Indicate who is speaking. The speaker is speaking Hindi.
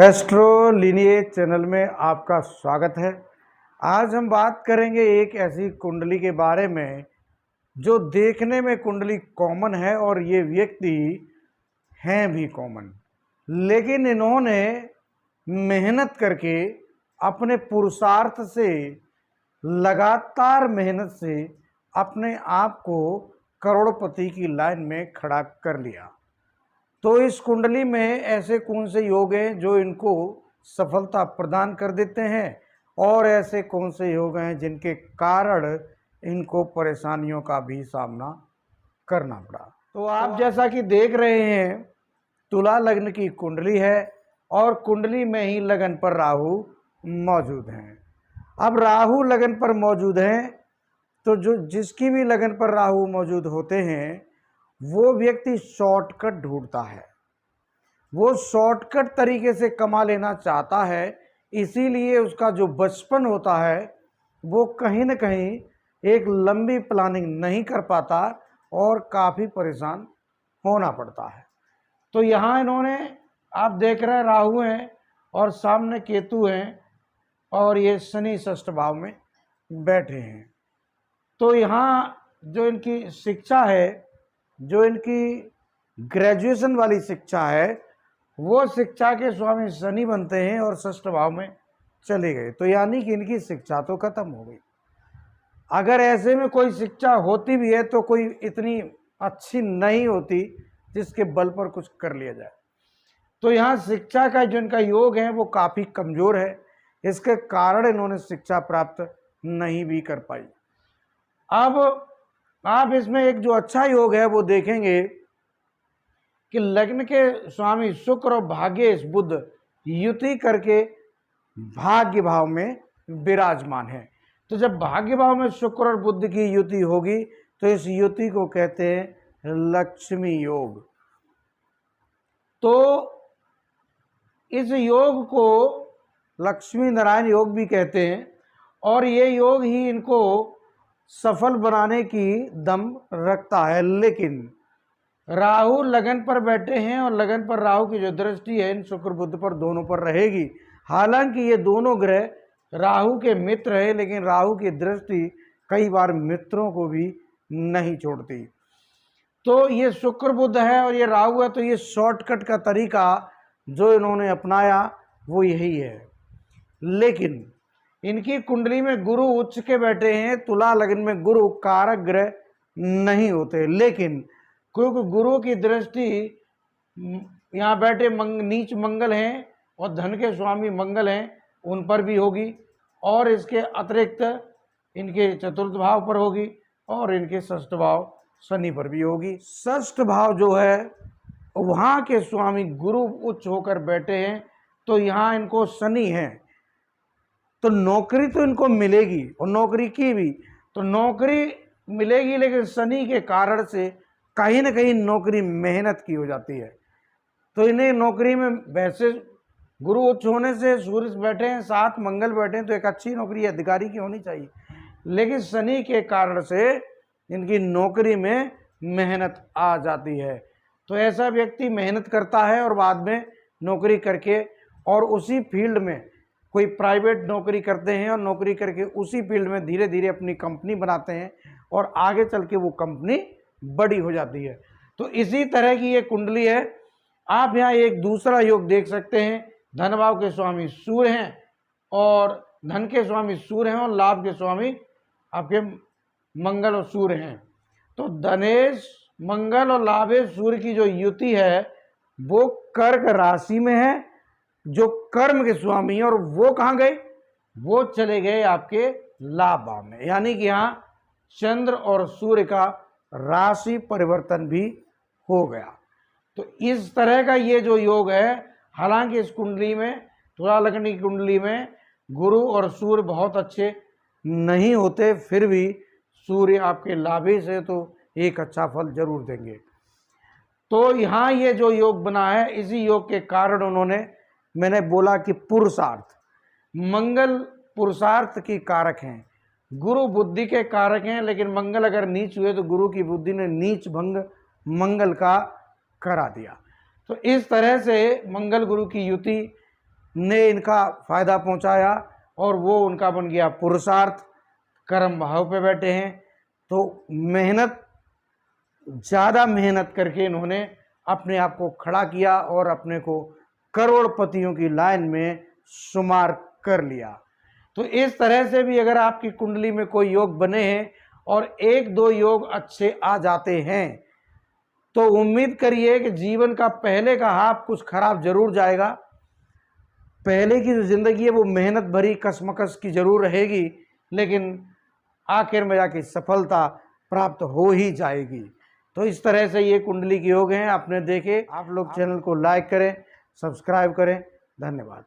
Speaker 1: एस्ट्रो लिनिएज चैनल में आपका स्वागत है। आज हम बात करेंगे एक ऐसी कुंडली के बारे में जो देखने में कुंडली कॉमन है और ये व्यक्ति हैं भी कॉमन, लेकिन इन्होंने मेहनत करके अपने पुरुषार्थ से, लगातार मेहनत से अपने आप को करोड़पति की लाइन में खड़ा कर लिया। तो इस कुंडली में ऐसे कौन से योग हैं जो इनको सफलता प्रदान कर देते हैं और ऐसे कौन से योग हैं जिनके कारण इनको परेशानियों का भी सामना करना पड़ा। तो आप जैसा कि देख रहे हैं, तुला लग्न की कुंडली है और कुंडली में ही लगन पर राहु मौजूद हैं। अब राहु लगन पर मौजूद हैं तो जिसकी भी लगन पर राहु मौजूद होते हैं वो व्यक्ति शॉर्टकट ढूंढता है, वो शॉर्टकट तरीके से कमा लेना चाहता है। इसीलिए उसका जो बचपन होता है वो कहीं न कहीं एक लंबी प्लानिंग नहीं कर पाता और काफ़ी परेशान होना पड़ता है। तो यहाँ इन्होंने, आप देख रहे हैं, राहु हैं और सामने केतु हैं और ये शनि षष्ठ भाव में बैठे हैं। तो यहाँ जो इनकी शिक्षा है, जो इनकी ग्रेजुएशन वाली शिक्षा है, वो शिक्षा के स्वामी शनि बनते हैं और षष्ठ भाव में चले गए। तो यानी कि इनकी शिक्षा तो खत्म हो गई। अगर ऐसे में कोई शिक्षा होती भी है तो कोई इतनी अच्छी नहीं होती जिसके बल पर कुछ कर लिया जाए। तो यहाँ शिक्षा का जो इनका योग है वो काफ़ी कमज़ोर है, इसके कारण इन्होंने शिक्षा प्राप्त नहीं भी कर पाई। अब आप इसमें एक जो अच्छा योग है वो देखेंगे कि लग्न के स्वामी शुक्र और भाग्येश बुध युति करके भाग्य भाव में विराजमान है। तो जब भाग्य भाव में शुक्र और बुध की युति होगी तो इस युति को कहते हैं लक्ष्मी योग। तो इस योग को लक्ष्मी नारायण योग भी कहते हैं और ये योग ही इनको सफल बनाने की दम रखता है। लेकिन राहु लगन पर बैठे हैं और लगन पर राहु की जो दृष्टि है इन शुक्र बुध पर दोनों पर रहेगी। हालांकि ये दोनों ग्रह राहु के मित्र है, लेकिन राहु की दृष्टि कई बार मित्रों को भी नहीं छोड़ती। तो ये शुक्र बुध है और ये राहु है, तो ये शॉर्टकट का तरीका जो इन्होंने अपनाया वो यही है। लेकिन इनकी कुंडली में गुरु उच्च के बैठे हैं। तुला लगन में गुरु कारक ग्रह नहीं होते, लेकिन क्योंकि गुरु की दृष्टि यहाँ बैठे नीच मंगल हैं और धन के स्वामी मंगल हैं, उन पर भी होगी और इसके अतिरिक्त इनके चतुर्थ भाव पर होगी और इनके षष्ठ भाव शनि पर भी होगी। षष्ठ भाव जो है वहाँ के स्वामी गुरु उच्च होकर बैठे हैं, तो यहाँ इनको शनि है, तो नौकरी तो इनको मिलेगी और नौकरी की भी तो नौकरी मिलेगी, लेकिन शनि के कारण से कहीं ना कहीं नौकरी मेहनत की हो जाती है। तो इन्हें नौकरी में, वैसे गुरु उच्च होने से सूर्य बैठे हैं, साथ मंगल बैठे हैं, तो एक अच्छी नौकरी अधिकारी की होनी चाहिए, लेकिन शनि के कारण से इनकी नौकरी में मेहनत आ जाती है। तो ऐसा व्यक्ति मेहनत करता है और बाद में नौकरी करके और उसी फील्ड में कोई प्राइवेट नौकरी करते हैं और नौकरी करके उसी फील्ड में धीरे धीरे अपनी कंपनी बनाते हैं और आगे चल के वो कंपनी बड़ी हो जाती है। तो इसी तरह की ये कुंडली है। आप यहाँ एक दूसरा योग देख सकते हैं। धन भाव के स्वामी सूर्य हैं और धन के स्वामी सूर्य हैं और लाभ के स्वामी आपके मंगल और सूर्य हैं। तो धनेश मंगल और लाभेश सूर्य की जो युति है वो कर्क राशि में है, जो कर्म के स्वामी है, और वो कहाँ गए, वो चले गए आपके लाभ भाव में। यानी कि यहाँ चंद्र और सूर्य का राशि परिवर्तन भी हो गया। तो इस तरह का ये जो योग है, हालांकि इस कुंडली में, तुला लग्न की कुंडली में गुरु और सूर्य बहुत अच्छे नहीं होते, फिर भी सूर्य आपके लाभे से तो एक अच्छा फल जरूर देंगे। तो यहाँ ये जो योग बना है, इसी योग के कारण उन्होंने, मैंने बोला कि पुरुषार्थ, मंगल पुरुषार्थ की कारक हैं, गुरु बुद्धि के कारक हैं, लेकिन मंगल अगर नीच हुए तो गुरु की बुद्धि ने नीच भंग मंगल का करा दिया। तो इस तरह से मंगल गुरु की युति ने इनका फ़ायदा पहुंचाया और वो उनका बन गया पुरुषार्थ। कर्म भाव पे बैठे हैं, तो मेहनत, ज़्यादा मेहनत करके इन्होंने अपने आप को खड़ा किया और अपने को करोड़पतियों की लाइन में शुमार कर लिया। तो इस तरह से भी अगर आपकी कुंडली में कोई योग बने हैं और एक दो योग अच्छे आ जाते हैं, तो उम्मीद करिए कि जीवन का पहले का हाफ कुछ खराब जरूर जाएगा। पहले की जो ज़िंदगी है वो मेहनत भरी कसमकस की जरूर रहेगी, लेकिन आखिर में जाके सफलता प्राप्त हो ही जाएगी। तो इस तरह से ये कुंडली के योग हैं, आपने देखे। आप लोग चैनल को लाइक करें, सब्सक्राइब करें। धन्यवाद।